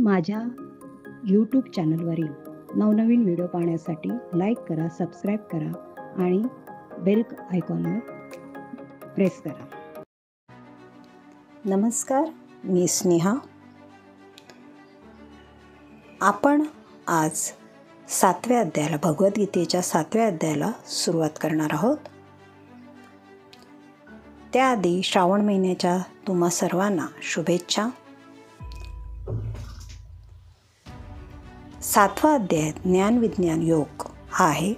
माझ्या यूट्यूब चॅनलवरील नवनवीन व्हिडिओ पाहण्यासाठी लाईक करा, सबस्क्राईब करा आणि बेल आयकॉनवर प्रेस करा. नमस्कार, मी स्नेहा. आपण आज 7व्या अध्यायाला, भगवद्गीतेच्या 7व्या अध्यायाला सुरुवात करणार आहोत. त्याआधी श्रावण महिन्याच्या तुम्हा सर्वांना शुभेच्छा. 7वा अध्याय ज्ञान विज्ञान योग हा आहे.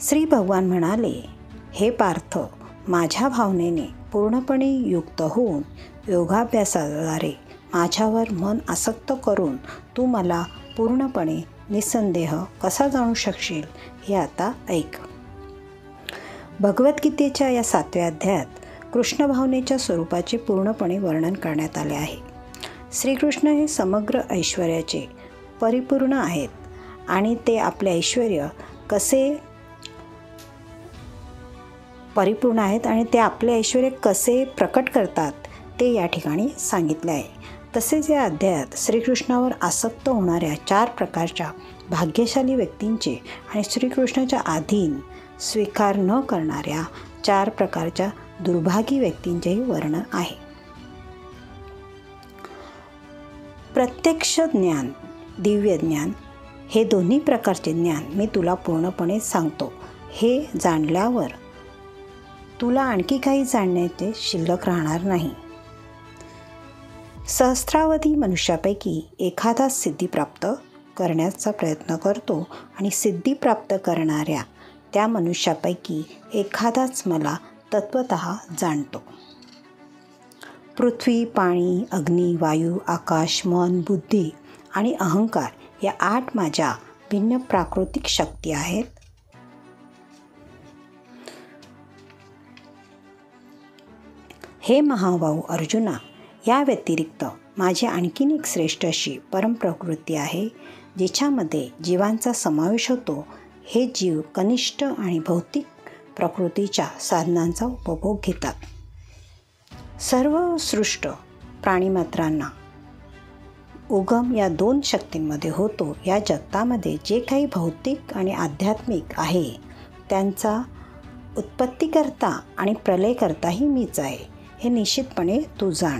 श्री भगवान म्हणाले, हे पार्थ, माझ्या भावनेने पूर्णपणे युक्त होऊन योगाभ्यासाद्वारे माझ्यावर मन आसक्त करून तू मला पूर्णपणे निसंदेह कसा जाणू शकशील हे आता ऐक. भगवद्गीतेच्या या 7व्या अध्यायात कृष्ण भावनेच्या स्वरूपाचे पूर्णपणे वर्णन करण्यात आले आहे. श्रीकृष्ण हे समग्र ऐश्वर्याचे परिपूर्ण आहेत आणि ते आपले ऐश्वर्य कसे परिपूर्ण आहेत आणि ते आपले ऐश्वर्य कसे प्रकट करतात ते या ठिकाणी सांगितले आहे. तसेच या अध्यायात श्रीकृष्णावर आसक्त होणाऱ्या 4 प्रकारच्या भाग्यशाली व्यक्तींचे आणि श्रीकृष्णाच्या अधीन स्वीकार न करणाऱ्या 4 प्रकारच्या दुर्भागी व्यक्तींचेही वर्णन आहे. प्रत्यक्ष ज्ञान, दिव्य ज्ञान हे दोन्ही प्रकारचे ज्ञान मी तुला पूर्णपणे सांगतो. हे जाणल्यावर तुला आणखी काही जाणण्याचे शिल्लक राहणार नाही. सहस्रावधी मनुष्यापैकी एखादा सिद्धी प्राप्त करण्याचा प्रयत्न करतो आणि सिद्धी प्राप्त करणाऱ्या त्या मनुष्यापैकी एखादाच मला तत्वतः जाणतो. पृथ्वी, पाणी, अग्नी, वायू, आकाश, मन, बुद्धी आणि अहंकार या 8 माझ्या भिन्न प्राकृतिक शक्ती आहेत. हे महाबाहू अर्जुना, या व्यतिरिक्त माझी आणखीन एक श्रेष्ठ अशी परमप्रकृती आहे, जिच्यामध्ये जीवांचा समावेश होतो. हे जीव कनिष्ठ आणि भौतिक प्रकृतीच्या साधनांचा उपभोग घेतात. सर्व सृष्ट प्राणीमात्रांना उगम या 2 शक्तींमध्ये होतो. या जगतामध्ये जे काही भौतिक आणि आध्यात्मिक आहे त्यांचा उत्पत्तीकर्ता आणि प्रलयकर्ताही मीच आहे, हे निश्चितपणे तू जाण.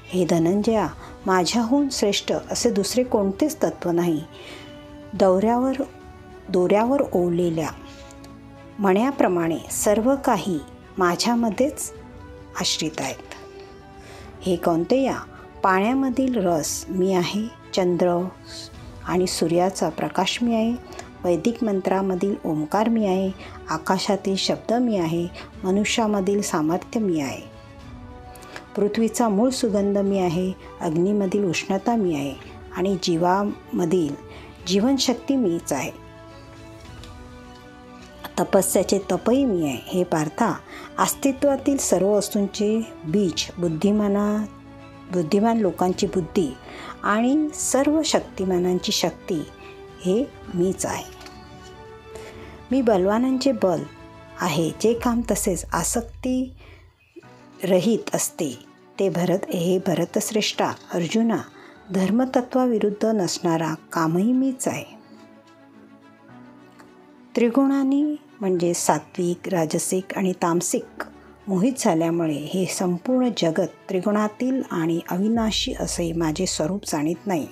हे धनंजया, माझ्याहून श्रेष्ठ असे दुसरे कोणतेच तत्त्व नाही. दोऱ्यावर ओवलेल्या मण्याप्रमाणे सर्व काही माझ्यामध्येच आश्रित आहेत. हे कौंतेया, पाण्यामधील रस मी आहे, चंद्र आणि सूर्याचा प्रकाश मी आहे, वैदिक मंत्रामधील ओंकार मी आहे, आकाशातील शब्द मी आहे, मनुष्यामधील सामर्थ्य मी आहे, पृथ्वीचा मूळ सुगंध मी आहे, अग्नीमधील उष्णता मी आहे आणि जीवामधील जीवनशक्ती मीच आहे. तपस्याचे तपही मी आहे. हे पार्था, अस्तित्वातील सर्व वस्तूंचे बीज, बुद्धिमान लोकांची बुद्धी आणि सर्व शक्तिमानांची शक्ती हे मीच आहे. मी बलवानांचे बल आहे. जे काम तसेच आसक्ती रहित असते ते भरतश्रेष्ठा अर्जुना, धर्मतत्वाविरुद्ध नसणारा कामही मीच आहे. त्रिगुणांनी म्हणजे सात्विक, राजसिक आणि तामसिक मोहित झाल्यामुळे हे संपूर्ण जगत त्रिगुणातील आणि अविनाशी असे माझे स्वरूप जाणीत नाही.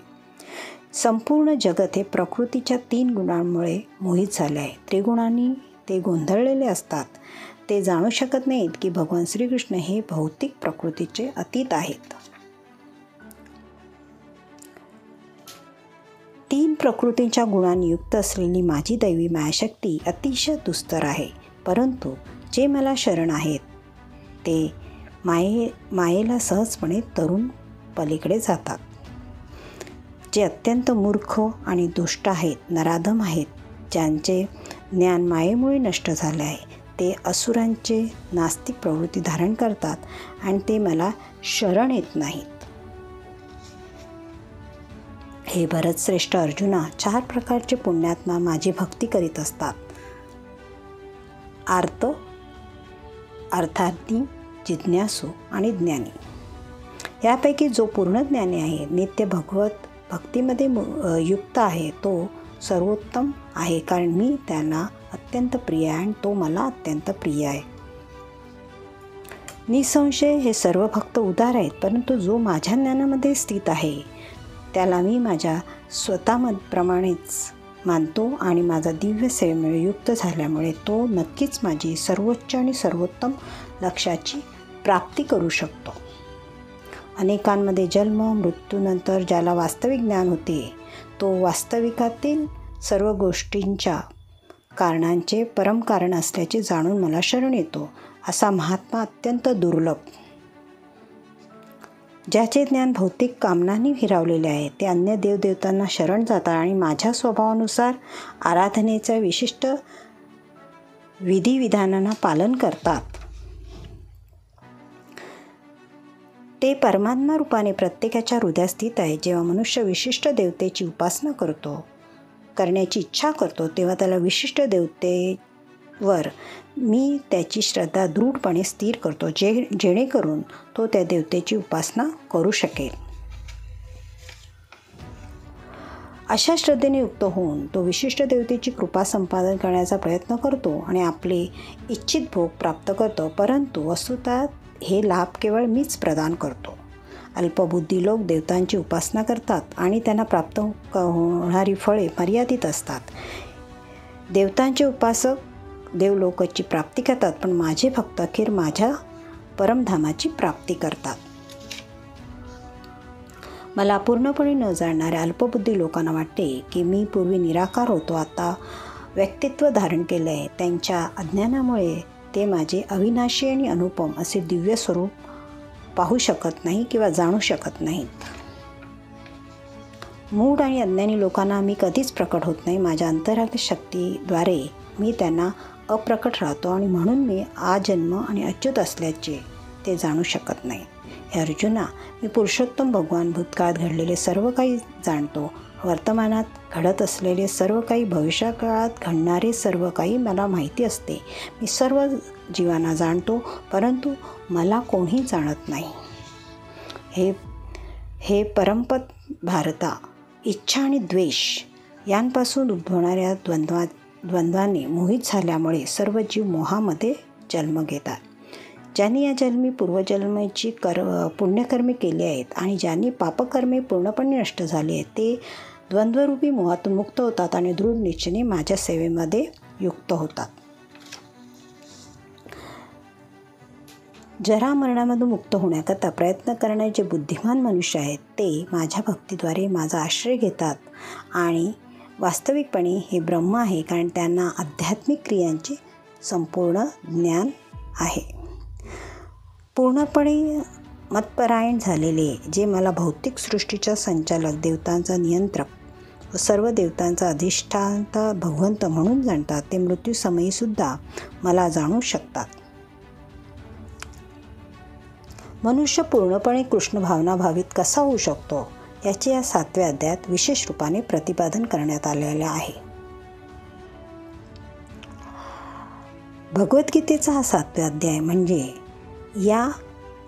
संपूर्ण जगत हे प्रकृतीच्या 3 गुणांमुळे मोहित झाले आहे. त्रिगुणांनी ते गोंधळलेले असतात. ते जाणू शकत नाहीत की भगवान श्रीकृष्ण हे भौतिक प्रकृतीचे अतीत आहेत. 3 प्रकृतीच्या गुणांनी युक्त असलेली माझी दैवी मायाशक्ती अतिशय दुस्तर आहे. परंतु जे मला शरण आहेत ते मायेला सहजपणे तरुण पलीकडे जातात. जे अत्यंत मूर्ख आणि दुष्ट आहेत, नराधम आहेत, ज्यांचे ज्ञान मायेमुळे नष्ट झाले आहे, ते असुरांचे नास्तिक प्रवृत्ती धारण करतात आणि ते मला शरण येत नाहीत. हे भरतश्रेष्ठ अर्जुना, 4 प्रकारचे पुण्यात्मा माझी भक्ती करीत असतात. अर्थार्थी, जिज्ञासू आणि ज्ञानी. यापैकी जो पूर्ण ज्ञानी आहे, नित्य भगवत भक्तीमध्ये युक्त आहे, तो सर्वोत्तम आहे, कारण मी त्याला अत्यंत प्रिय आहे आणि तो मला अत्यंत प्रिय आहे. निसंशय हे सर्व भक्त उदार आहेत, परंतु जो माझ्या ज्ञानामध्ये स्थित आहे त्याला मी माझ्या स्वतःप्रमाणेच मानतो आणि माझा दिव्य सेवेमुळे युक्त झाल्यामुळे तो नक्कीच माझी सर्वोच्च आणि सर्वोत्तम लक्ष्याची प्राप्ती करू शकतो. अनेकांमध्ये जन्म मृत्यूनंतर ज्याला वास्तविक ज्ञान होते, तो वास्तविकातील सर्व गोष्टींच्या कारणांचे परमकारण असल्याचे जाणून मला शरण येतो. असा महात्मा अत्यंत दुर्लभ. ज्याचे ज्ञान भौतिक कामनांनी हिरावलेले आहे, ते अन्य देवदेवतांना शरण जातात आणि माझ्या स्वभावानुसार आराधनेच्या विशिष्ट विधिविधानांना पालन करतात. ते परमात्मा रूपाने प्रत्येकाच्या हृदयात स्थित आहे. जेव्हा मनुष्य विशिष्ट देवतेची उपासना करण्याची इच्छा करतो, तेव्हा त्याला विशिष्ट देवतेवर मी त्याची श्रद्धा दृढपणे स्थिर करतो, जेणेकरून तो त्या देवतेची उपासना करू शकेल. अशा श्रद्धेने युक्त होऊन तो विशिष्ट देवतेची कृपा संपादन करण्याचा प्रयत्न करतो आणि आपले इच्छित भोग प्राप्त करतो. परंतु वस्तुतः हे लाभ केवळ मीच प्रदान करतो. अल्पबुद्धी लोक देवतांची उपासना करतात आणि त्यांना प्राप्त होणारी फळे मर्यादित असतात. देवतांचे उपासक देवलोकाची प्राप्ती करतात, पण माझे भक्त अखेर माझ्या परमधामाची प्राप्ती करतात. मला पूर्णपणे न जाणणाऱ्या अल्पबुद्धी लोकांना वाटते की मी पूर्वी निराकार होतो, आता व्यक्तित्व धारण केले आहे. त्यांच्या अज्ञानामुळे ते माझे अविनाशी आणि अनुपम असे दिव्य स्वरूप पाहू शकत नाही किंवा जाणू शकत नाहीत. मूढ आणि अज्ञानी लोकांना मी कधीच प्रकट होत नाही. माझ्या अंतरात्म शक्तीद्वारे मी त्यांना अप्रकट राहतो आणि म्हणून मी आजन्म आणि अच्युत असल्याचे ते जाणू शकत नाही. हे अर्जुना, मी पुरुषोत्तम भगवान भूतकाळात घडलेले सर्व काही जाणतो. वर्तमानात घडत असलेले सर्व काही, भविष्यकाळात घडणारे सर्व काही मला माहिती असते. मी सर्व जीवांना जाणतो, परंतु मला कोणी जाणत नाही. हे परमपद भारता, इच्छा आणि द्वेष यांपासून उद्भवणाऱ्या द्वंद्वाने मोहित झाल्यामुळे सर्व जीव मोहामध्ये जन्म घेतात. ज्यांनी या जन्मी पूर्वजन्माची पुण्यकर्मे केली आहेत आणि ज्यांनी पापकर्मे पूर्णपणे नष्ट झाली आहेत, ते द्वंद्वरूपी मोहातून मुक्त होतात आणि दृढ निश्चयाने माझ्या सेवेमध्ये युक्त होतात. जरा मरणामधून मुक्त होण्याकरता प्रयत्न करणारे जे बुद्धिमान मनुष्य आहेत, ते माझ्या भक्तीद्वारे माझा आश्रय घेतात आणि वास्तविकपणे हे ब्रह्म आहे, कारण त्यांना आध्यात्मिक क्रियांचे संपूर्ण ज्ञान आहे. पूर्णपणे मतपरायण झालेले जे मला भौतिक सृष्टीचा संचालक, देवतांचा नियंत्रक व सर्व देवतांचा अधिष्ठाता भगवंत म्हणून जाणतात, ते मृत्यूसमयीसुद्धा मला जाणू शकतात. मनुष्य पूर्णपणे कृष्ण भावना भावित कसा होऊ शकतो, याचे या 7व्या अध्यायात विशेष रूपाने प्रतिपादन करण्यात आलेले आहे. भगवद्गीतेचा हा 7वा अध्याय म्हणजे या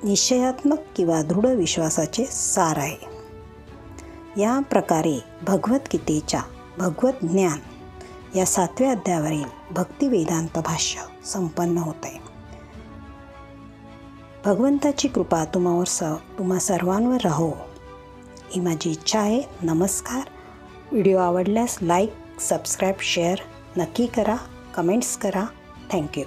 निश्चयात्मक किंवा दृढ विश्वासाचे सार आहे. या प्रकारे भगवद्गीतेच्या भगवत ज्ञान या 7व्या अध्यायावरील भक्ती वेदांत भाष्य संपन्न होत आहे. भगवंताची कृपा तुम्हा सर्वांवर राहो ही माझी इच्छा आहे. नमस्कार. व्हिडिओ आवडल्यास लाईक, सबस्क्राईब, शेअर नक्की करा. कमेंट्स करा. थँक्यू.